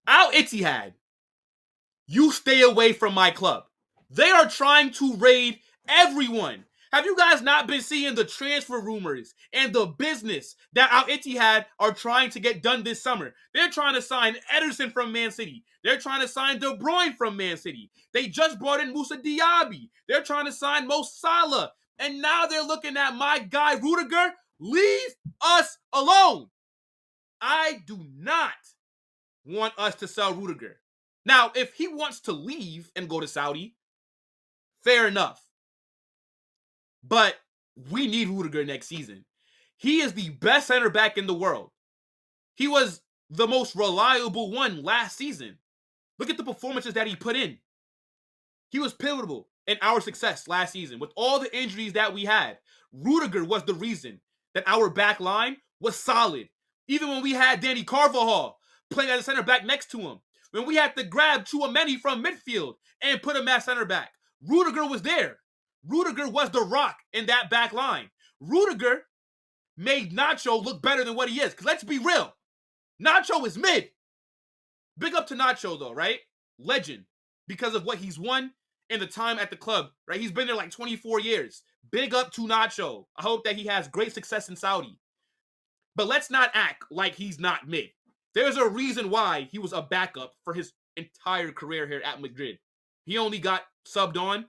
Al-Ittihad, you stay away from my club. They are trying to raid everyone. Have you guys not been seeing the transfer rumors and the business that Al-Ittihad are trying to get done this summer? They're trying to sign Ederson from Man City. They're trying to sign De Bruyne from Man City. They just brought in Moussa Diaby. They're trying to sign Mo Salah. And now they're looking at my guy Rüdiger. Leave us alone. I do not want us to sell Rüdiger. Now, if he wants to leave and go to Saudi, fair enough. But we need Rüdiger next season. He is the best center back in the world. He was the most reliable one last season. Look at the performances that he put in. He was pivotal in our success last season. With all the injuries that we had, Rüdiger was the reason that our back line was solid. Even when we had Danny Carvajal playing as a center back next to him. When we had to grab Tchouameni from midfield and put him at center back. Rüdiger was there. Rüdiger was the rock in that back line. Rüdiger made Nacho look better than what he is. Because let's be real. Nacho is mid. Big up to Nacho though, right? Legend. Because of what he's won in the time at the club, right? He's been there like 24 years. Big up to Nacho. I hope that he has great success in Saudi. But let's not act like he's not mid. There's a reason why he was a backup for his entire career here at Madrid. He only got subbed on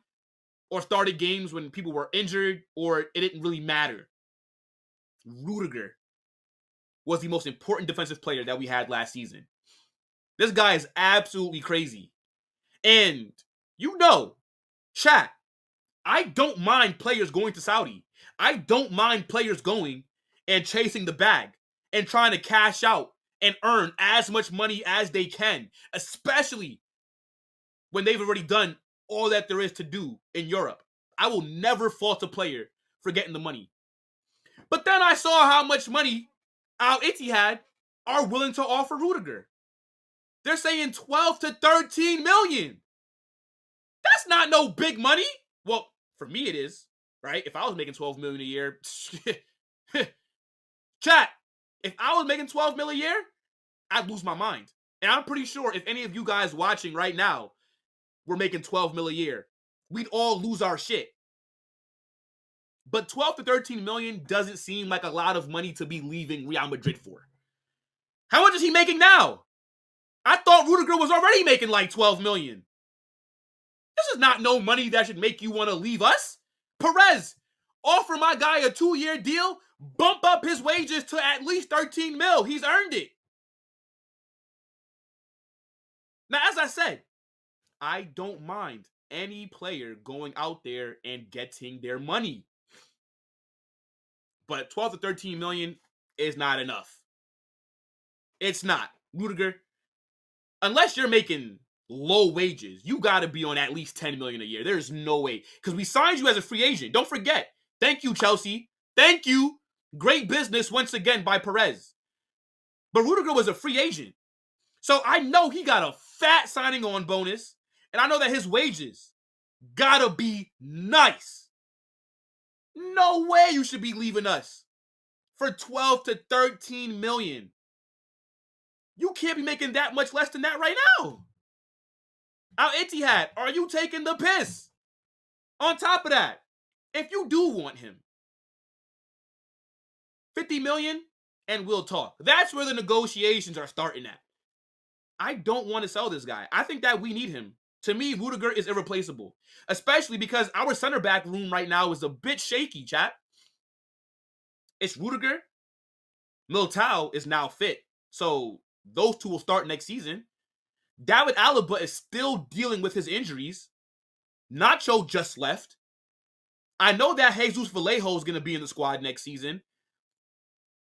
or started games when people were injured or it didn't really matter. Rüdiger was the most important defensive player that we had last season. This guy is absolutely crazy. And you know, chat, I don't mind players going to Saudi. I don't mind players going and chasing the bag and trying to cash out and earn as much money as they can, especially when they've already done all that there is to do in Europe. I will never fault a player for getting the money. But then I saw how much money Al-Ittihad are willing to offer Rüdiger. They're saying 12 to 13 million. That's not no big money. Well, for me it is, right? If I was making 12 million a year, chat, if I was making 12 million a year, I'd lose my mind. And I'm pretty sure if any of you guys watching right now were making 12 million a year, we'd all lose our shit. But 12 to 13 million doesn't seem like a lot of money to be leaving Real Madrid for. How much is he making now? I thought Rüdiger was already making like 12 million. This is not no money that should make you want to leave us. Perez, offer my guy a 2-year deal, bump up his wages to at least 13 mil. He's earned it. Now, as I said, I don't mind any player going out there and getting their money. But 12 to 13 million is not enough. It's not. Rüdiger, unless you're making low wages, you got to be on at least 10 million a year. There's no way. Because we signed you as a free agent. Don't forget. Thank you, Chelsea. Thank you. Great business once again by Perez. But Rüdiger was a free agent. So I know he got a fat signing on bonus. And I know that his wages gotta be nice. No way you should be leaving us for 12 to 13 million. You can't be making that much less than that right now. Al-Ittihad, are you taking the piss? On top of that, if you do want him, 50 million and we'll talk. That's where the negotiations are starting at. I don't want to sell this guy. I think that we need him. To me, Rüdiger is irreplaceable. Especially because our center back room right now is a bit shaky, chat. It's Rüdiger. Militao is now fit. So those two will start next season. David Alaba is still dealing with his injuries. Nacho just left. I know that Jesus Vallejo is going to be in the squad next season.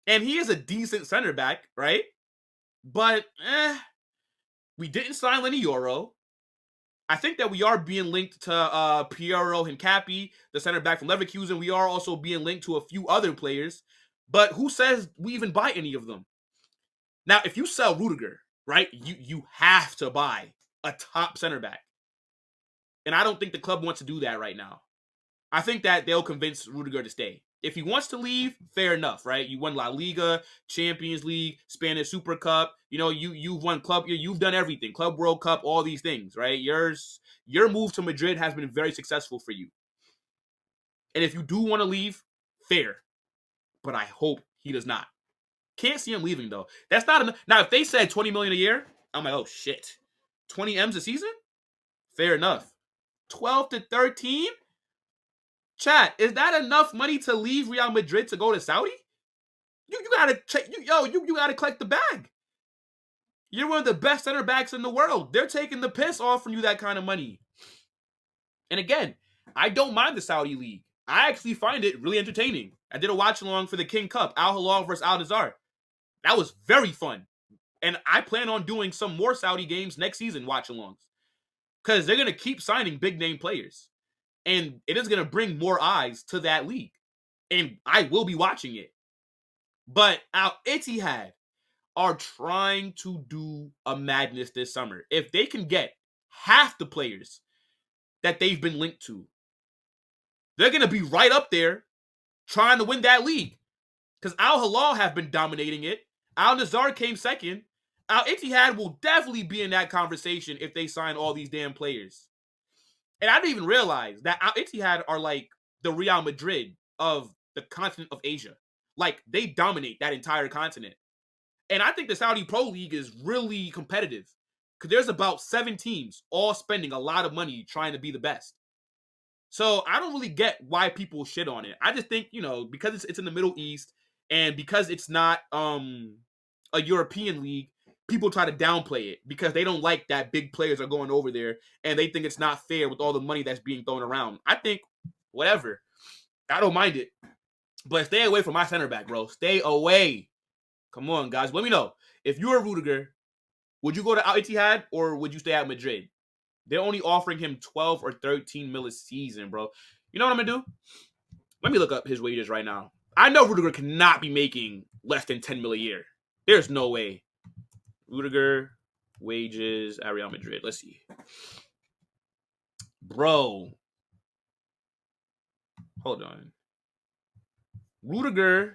And he is a decent center back, right? But, we didn't sign Lenny Yoro. I think that we are being linked to Piero Hincapi, the center back from Leverkusen. We are also being linked to a few other players. But who says we even buy any of them? Now, if you sell Rüdiger, right, you have to buy a top center back. And I don't think the club wants to do that right now. I think that they'll convince Rüdiger to stay. If he wants to leave, fair enough, right? You won La Liga, Champions League, Spanish Super Cup. You know, you've won club. You've done everything, Club World Cup, all these things, right? Your move to Madrid has been very successful for you. And if you do want to leave, fair. But I hope he does not. Can't see him leaving though. That's not enough. Now, if they said 20 million a year, I'm like, oh shit, 20 M's a season? Fair enough. 12 to 13? Chat, is that enough money to leave Real Madrid to go to Saudi? You gotta check. You gotta collect the bag. You're one of the best center backs in the world. They're taking the piss off from you that kind of money. And again, I don't mind the Saudi league. I actually find it really entertaining. I did a watch along for the King Cup, Al Hilal versus Al Nassr. That was very fun. And I plan on doing some more Saudi games next season, watch alongs. Because they're gonna keep signing big name players. And it is going to bring more eyes to that league. And I will be watching it. But Al-Ittihad are trying to do a madness this summer. If they can get half the players that they've been linked to, they're going to be right up there trying to win that league. Because Al Hilal have been dominating it. Al Nassr came second. Al-Ittihad will definitely be in that conversation if they sign all these damn players. And I didn't even realize that Al-Ittihad are like the Real Madrid of the continent of Asia. Like, they dominate that entire continent. And I think the Saudi Pro League is really competitive. Because there's about 7 teams all spending a lot of money trying to be the best. So I don't really get why people shit on it. I just think, because it's in the Middle East and because it's not a European league, people try to downplay it because they don't like that big players are going over there and they think it's not fair with all the money that's being thrown around. I think, whatever. I don't mind it. But stay away from my center back, bro. Stay away. Come on, guys. Let me know. If you're a Rüdiger, would you go to Al-Ittihad or would you stay at Madrid? They're only offering him 12 or 13 mil a season, bro. You know what I'm going to do? Let me look up his wages right now. I know Rüdiger cannot be making less than 10 mil a year. There's no way. Rüdiger wages at Real Madrid. Let's see. Bro. Hold on. Rüdiger.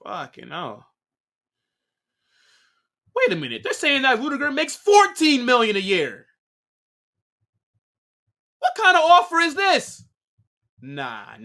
Fucking hell. Wait a minute. They're saying that Rüdiger makes 14 million a year. What kind of offer is this? Nah.